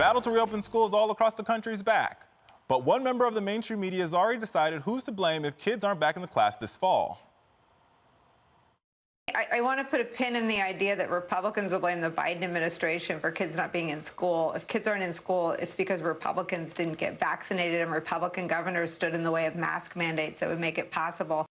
battle to reopen schools all across the country is back. But one member of the mainstream media has already decided who's to blame if kids aren't back in the class this fall. I want to put a pin in the idea that Republicans will blame the Biden administration for kids not being in school. If kids aren't in school, it's because Republicans didn't get vaccinated and Republican governors stood in the way of mask mandates that would make it possible.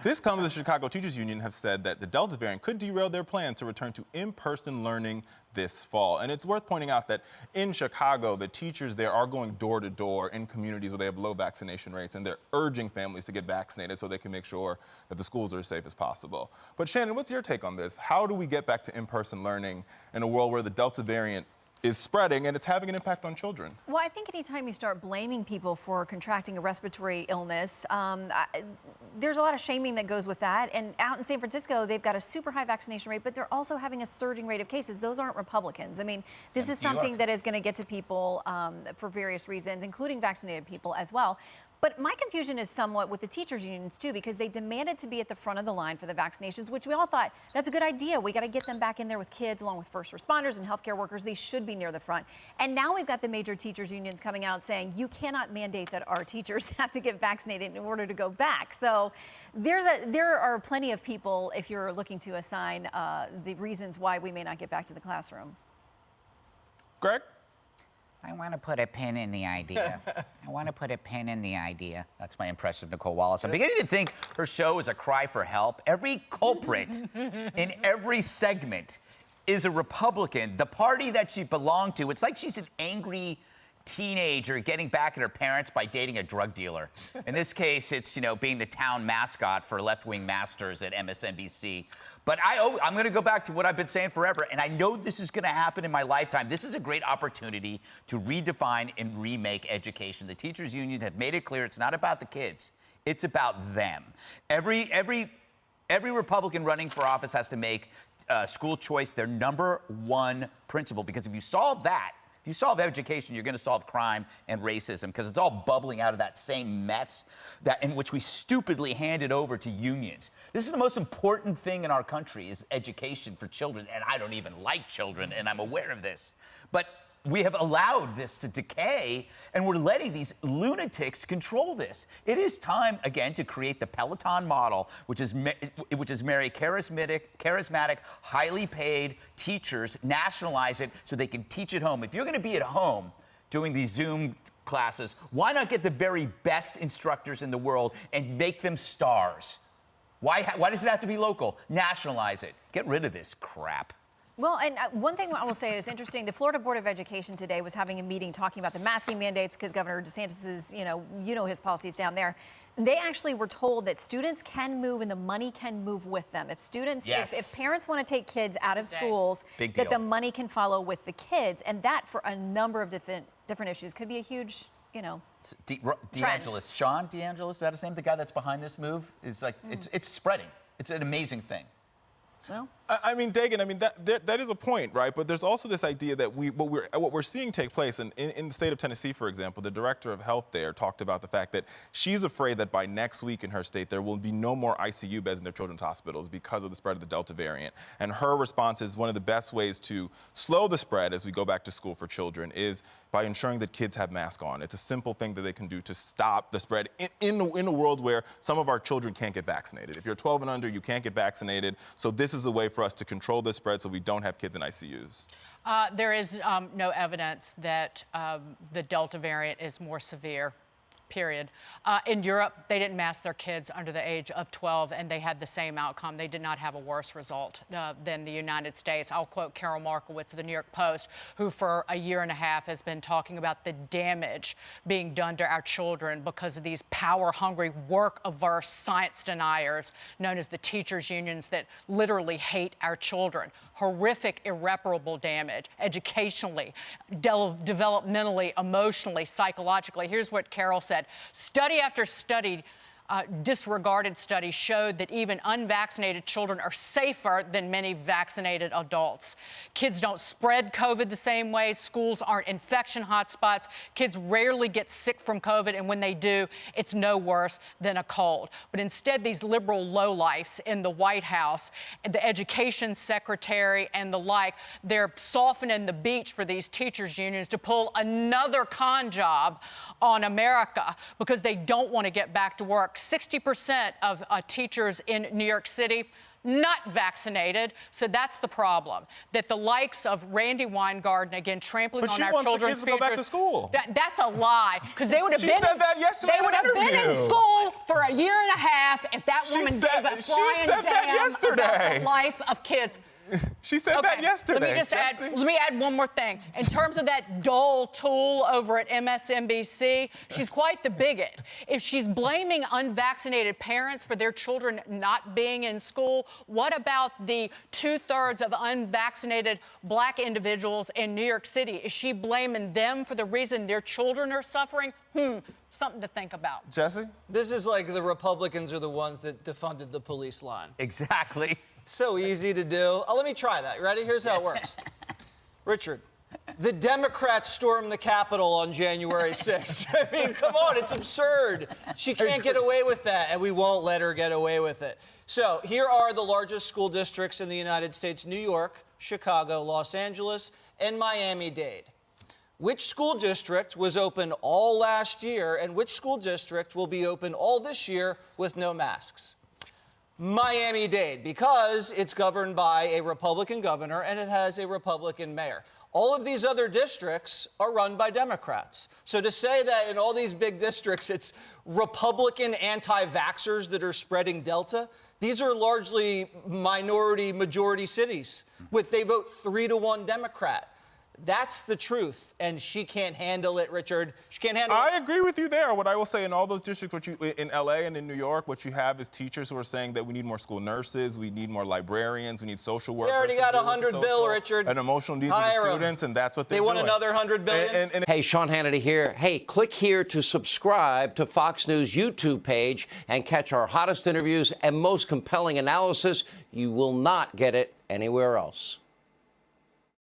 This comes as the Chicago Teachers Union have said that the Delta variant could derail their plans to return to in-person learning this fall. And it's worth pointing out that in Chicago, the teachers there are going door to door in communities where they have low vaccination rates, and they're urging families to get vaccinated so they can make sure that the schools are as safe as possible. But Shannon, what's your take on this? How do we get back to in-person learning in a world where the Delta variant is spreading and it's having an impact on children? Well, I think anytime you start blaming people for contracting a respiratory illness, there's a lot of shaming that goes with that. And out in San Francisco, they've got a super high vaccination rate, but they're also having a surging rate of cases. Those aren't Republicans. I mean, this is something that is going to get to people for various reasons, including vaccinated people as well. But my confusion is somewhat with the teachers unions, too, because they demanded to be at the front of the line for the vaccinations, which we all thought, that's a good idea. We got to get them back in there with kids, along with first responders and healthcare workers. They should be near the front. And now we've got the major teachers unions coming out saying, you cannot mandate that our teachers have to get vaccinated in order to go back. So there are plenty of people, if you're looking to assign the reasons why we may not get back to the classroom. Greg? I want to put a pin in the idea. I want to put a pin in the idea. That's my impression of Nicole Wallace. I'm beginning to think her show is a cry for help. Every culprit in every segment is a Republican, the party that she belonged to. It's like she's an angry teenager getting back at her parents by dating a drug dealer. In this case, it's, being the town mascot for left-wing masters at MSNBC. But I'm going to go back to what I've been saying forever, and I know this is going to happen in my lifetime. This is a great opportunity to redefine and remake education. The teachers union have made it clear it's not about the kids. It's about them. Every Republican running for office has to make school choice their #1 principle, because if you solve that, if you solve education, you're going to solve crime and racism, because it's all bubbling out of that same mess in which we stupidly handed over to unions. This is the most important thing in our country, is education for children, and I don't even like children, and I'm aware of this. But we have allowed this to decay, and we're letting these lunatics control this. It is time, again, to create the Peloton model, which is marry charismatic, highly paid teachers, nationalize it so they can teach at home. If you're going to be at home doing these Zoom classes, why not get the very best instructors in the world and make them stars? Why does it have to be local? Nationalize it. Get rid of this crap. Well, and one thing I will say is interesting. The Florida Board of Education today was having a meeting talking about the masking mandates, because Governor DeSantis is, his policies down there. They actually were told that students can move and the money can move with them. If students, if parents want to take kids out of schools, that the money can follow with the kids. And that, for a number of different issues, could be a huge, DeAngelis, Sean DeAngelis, is that his name? The guy that's behind this move? Is like, it's spreading. It's an amazing thing. Well, I mean, Dagan, that is a point, right? But there's also this idea that what we're seeing take place in the state of Tennessee, for example. The director of health there talked about the fact that she's afraid that by next week in her state there will be no more ICU beds in their children's hospitals because of the spread of the Delta variant. And her response is one of the best ways to slow the spread as we go back to school for children is by ensuring that kids have masks on. It's a simple thing that they can do to stop the spread in a world where some of our children can't get vaccinated. If you're 12 and under, you can't get vaccinated. So this is a way for us to control this spread so we don't have kids in ICUs. There is no evidence that the Delta variant is more severe, period. In Europe, they didn't mask their kids under the age of 12, and they had the same outcome. They did not have a worse result than the United States. I'll quote Carol Markowitz of the New York Post, who for a year and a half has been talking about the damage being done to our children because of these power-hungry, work-averse science deniers known as the teachers' unions that literally hate our children. Horrific, irreparable damage, educationally, developmentally, emotionally, psychologically. Here's what Carol said. Study after study disregarded study showed that even unvaccinated children are safer than many vaccinated adults. Kids don't spread COVID the same way. Schools aren't infection hotspots. Kids rarely get sick from COVID, and when they do, it's no worse than a cold. But instead, these liberal lowlifes in the White House, the education secretary and the like, they're softening the beach for these teachers' unions to pull another con job on America because they don't want to get back to work. 60% of teachers in New York City not vaccinated, so that's the problem. That the likes of Randy Weingarten, again, trampling on our children's futures. But she wants the kids to go back to school. That's a lie, because they would have She said that yesterday They would have in an been in interview. school for a year and a half if that woman gave a flying damn about the life of kids. She said that yesterday. Let me add one more thing. In terms of that dull tool over at MSNBC, she's quite the bigot. If she's blaming unvaccinated parents for their children not being in school, what about the 2/3 of unvaccinated black individuals in New York City? Is she blaming them for the reason their children are suffering? Something to think about. Jesse? This is like the Republicans are the ones that defunded the police line. Exactly. So easy to do. Let me try that. Ready? Here's how it works. Richard, the Democrats stormed the Capitol on January 6th. I mean, come on, it's absurd. She can't get away with that, and we won't let her get away with it. So here are the largest school districts in the United States: New York, Chicago, Los Angeles, and Miami-Dade. Which school district was open all last year, and which school district will be open all this year with no masks? Miami-Dade, because it's governed by a Republican governor and it has a Republican mayor. All of these other districts are run by Democrats. So to say that in all these big districts it's Republican anti-vaxxers that are spreading Delta, these are largely majority cities. They vote 3-1 Democrat. That's the truth, and she can't handle it, Richard. She can't handle it. I agree with you there. What I will say, in all those districts, in LA and in New York, what you have is teachers who are saying that we need more school nurses, we need more librarians, we need social workers. They already got $100 billion, Richard. And emotional needs of the students, and that's what they're doing. They want another $100 billion? Hey, Sean Hannity here. Hey, click here to subscribe to Fox News YouTube page and catch our hottest interviews and most compelling analysis. You will not get it anywhere else.